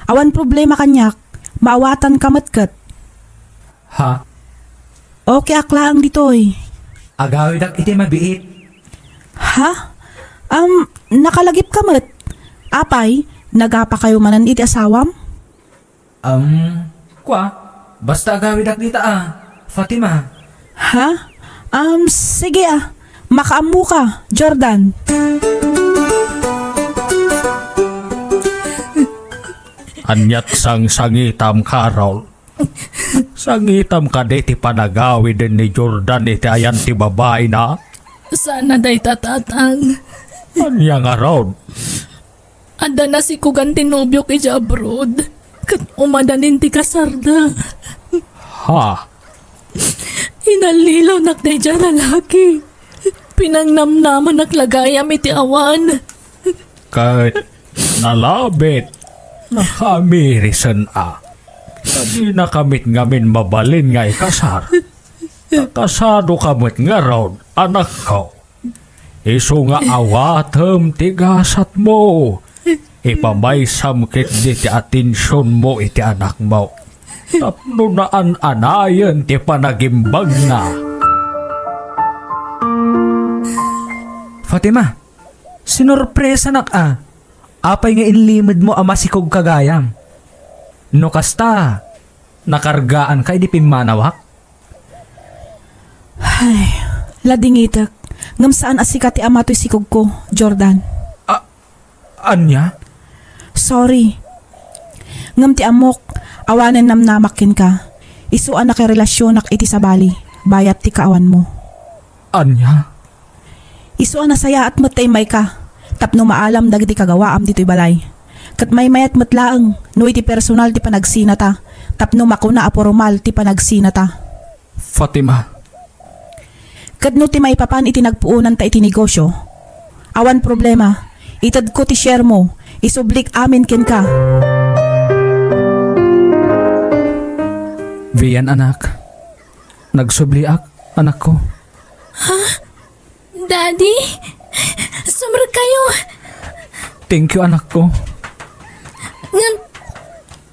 Awan problema kanyak. Maawatan ka matkat. Ha? Okay aklang ditoy. Agawid ak iti mabiit. Ha? Nakalagip ka mat. Apay, nagapa kayo manan iti asawam? Kwa? Basta agawid ak dita Fatima. Ha? Sige Makaamu ka, Jordan. Anyat sang sangitam Carol. Sangitam ka di ti panagawi din ni Jordan iti ayan ti babae na. Sana day tatatang. Anya nga raw. Anda na si kugan tinobyo kay abroad. Kat umadanin ti kasarda. Ha? Inalilaw nak day dyan lalaki. Pinangnamnaman naklagayam iti awan. Kahit nalabit. Nakamirisan a. Hindi na kamit ngamin mabalin nga ikasar. Nakasado kamit nga raw, anak ko. Iso nga awatem tigasat mo. Ipamaysam kit di ti atensyon mo iti anak mo. Tapno na anayan ti panagimbag na. Fatima, sinorpresa nak Apay nga inlimid mo ama si kog kagayam. No kasta, nakargaan kay di pimanawak. Ladingitak. Ngam saan asikat ti ama to'y sikog ko, Jordan. Anya? Sorry. Ngam ti amok, awanan namnamakin ka. Isuan na kay relasyon nak iti sabali. Bayat ti kaawan mo. Anya? Isuan na saya at matay may ka. Tapno maalam dagiti kagawaam dito'y balay. Kat may mayat matlaang, no iti personal ti panagsinata. Tapno makuna aporomal ti panagsinata. Fatima, Kat no ti may papan iti nagpuunan ta iti negosyo. Awan problema, itad ko ti share mo, isublik amin ken ka. Vian anak. Nagsubliak, anak ko. Daddy, sumrag kayo. Thank you, anak ko.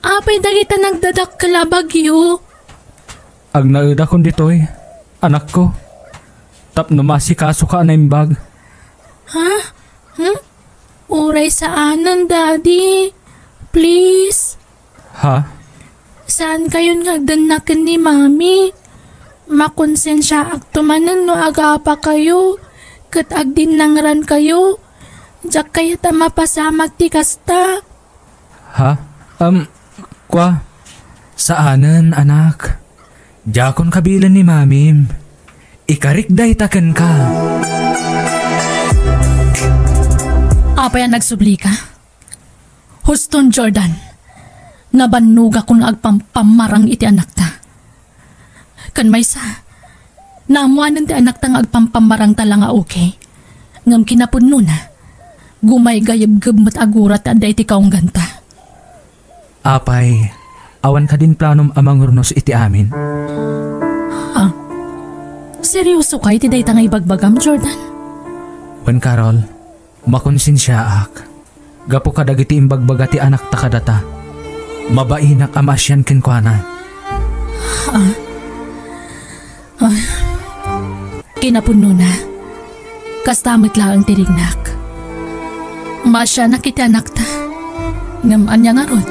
Apay dagita nagdadak kalabagyo. Ag nauda kon ditoy, anak ko. Tapno masikaso ka na imbag. Uray saanan, Daddy. Please. Ha? Saan kayo ngagdanakan ni Mami? Makonsensya aktumanan no agapa kayo. Kat agdin nangran kayo. Diyak kayo ta mapasamag ti kasta. Ha? Kwa? Saanan, anak? Jakon kabilan ni mamim. Ikarikday taken ka. Apay ang nagsubli ka? Huston Jordan, nabanuga kung agpampamarang iti anak ta. Kan may sa, naamuanan ti anak ta nga agpampamarang tala nga okay. Ngam kinapun na, gumay gayab-gab mat agurat at iti kaong ganta. Apay, awan ka din planom amang runos iti amin. Seryoso ka iti day ta nga ibagbagam, Jordan? Wen Carol, makonsensyaak. Gapo ka dagiti imbagbaga ti anak ta kadata. Mabainak amasyan kenkwana. Kinapuno na, kastamit lang ang tirignak. Masya na kita anak ta. Ngam anya nga rod.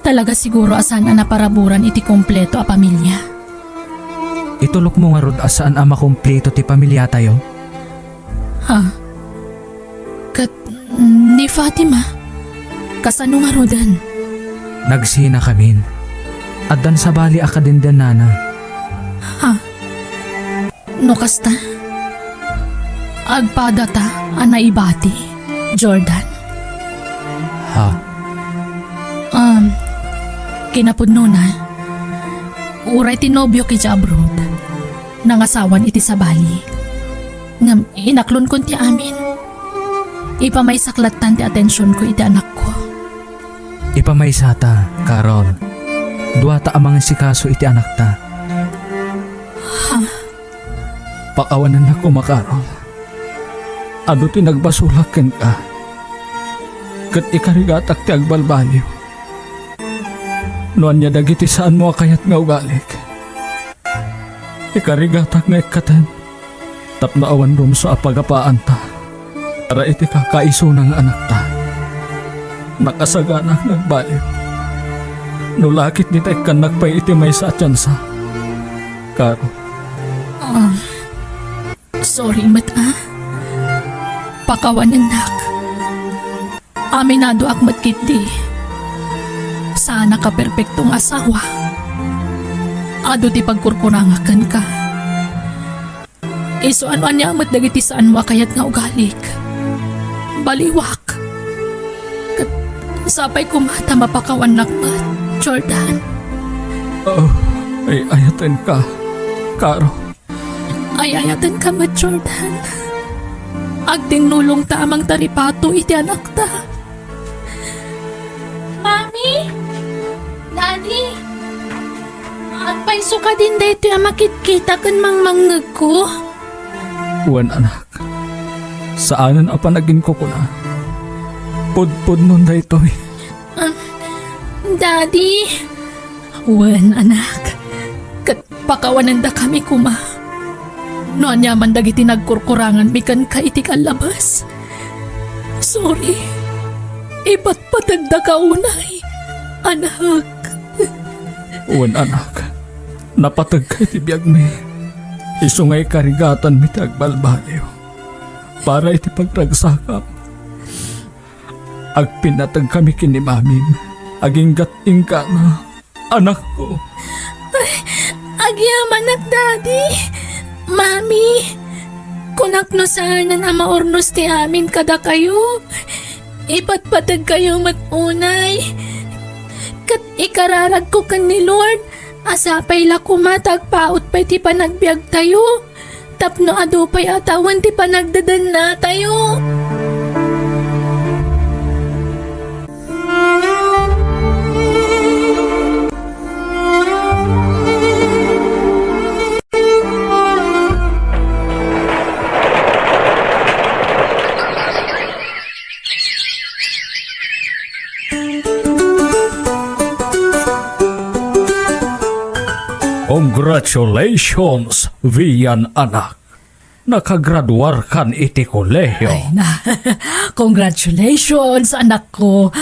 Talaga siguro asan na paraburan iti kompleto a pamilya. Itulok mo nga rod asaan ama kompleto ti pamilya tayo. Kat ni Fatima, kasano nga rodan? Nagsina kamin. At dan sa bali akadindan nana. No kasta? Agpadata anaibati, Jordan. Ha? Kinapudno na. Uray tinobyo ki abroad. Nangasawan iti sa bali. Ngam inaklon kon ti amin. Ipamay saklatan ti atensyon ko iti anak ko. Ipamaysata, Carol. Duwata amang sikaso iti anak ta. Pakawanan na ko makarol. Ano ti nagbasulaken ka? Kat ikarigatak ti agbalbaliw. Noan niya dagiti saan mo kayat nga ugalik. Ikarigatak nga ikatan. Tapnaawan rum sa apagapaan ta. Para iti kakaiso ng anak ta. Nakasaganak nagbaliw. Nulakit ni tekan nagpay iti may sa atyansa. Karo. Sorry, mata. Pakawan anak. Aminado ak matkiti. Sana ka perpektong asawa. Ado ti pagkurkurangakan ka. Iso ano niya amat dagiti saan wakayat nga ugalik. Baliwak. Kat sapay kumata mapakawan nakmat, Jordan. Ay ayaten ka, Karo. Ayayatan ka mat, Jordan. Agding nulong tamang taripato iti anak ta. Mami? Daddy? Agpaiso ka din dito yung makikita kan mangmangnag ko. Uwan anak, saanan apa naging ko na? Pudpud nun daytoy. Daddy? Wen, anak. Kat pakawanan da kami kuma. Noan yaman dagiti nagkurkurangan bikan ka iti kalabas. Sorry. Ipatpatag da ka unay. Anak. Uwan anak, napatag ka iti biyag mi. Isungay karigatan mi tagbalbaliw. Para iti pagtragsakap. Agpinatag kami kini mamin. Aginggat ingka na anak ko. Agyaman at daddy. Mami. Kunak no saan na maornos ti amin kada kayo. Ipatpatag kayo matunay. Kat ikararag ko kan ni Lord. Asapay la kumatag paut pa'y ti panagbiag tayo. Tapno ado pa'y atawan ti panagdadan na tayo. Congratulations, Vian anak. Nakagraduar kan iti kolehiyo. Ay na, congratulations anak ko.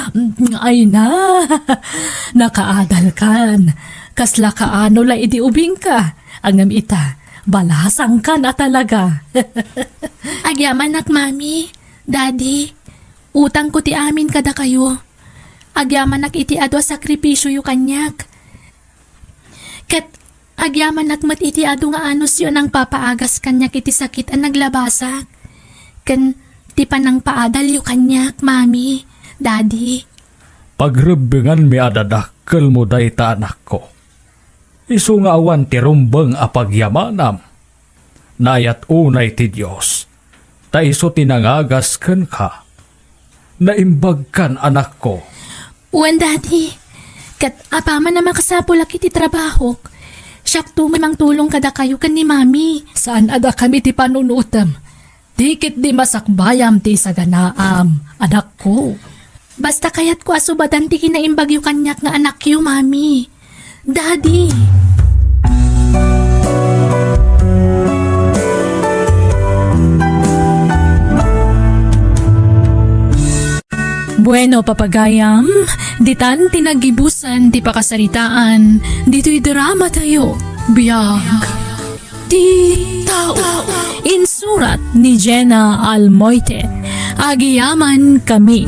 Ay na, nakaadal kan. Kasla kaano la iti ubing ka. Angam ita, balasang ka na talaga. Agyaman nak mami, daddy, utang ko ti amin kada kayo. Agyaman nak iti ado sakripisyo yu kanyak. Kat agyaman nakmat iti ado nga anos yun ang papaagas kanyak iti sakit ang naglabasak. Kan ti panang paadal yu kanyak, mami, daddy. Pagribingan mi adadakkel mo dayta anak ko. Isu nga awan ti rumbeng apagyamanam. Nayat unay ti Diyos. Ta iso tinangagas ken ka. Naimbag kan anak ko. Uwan, daddy. Kat apaman na makasapulak iti trabaho. Siyak tumimang tulong kada kayo kan ni mami. Saan ada kami ti panunutam? Dikit di masakbayam ti saganaam, anak ko. Basta kayat ko asubatan ti kinaimbag yu kanyak nga anak yu, mami. Daddy. Bueno, papagayam, ditan tinagibusan ti pakasaritaan, dito'y drama tayo, biyag. Di tao, insurat ni Jenna Almoite, agiyaman kami.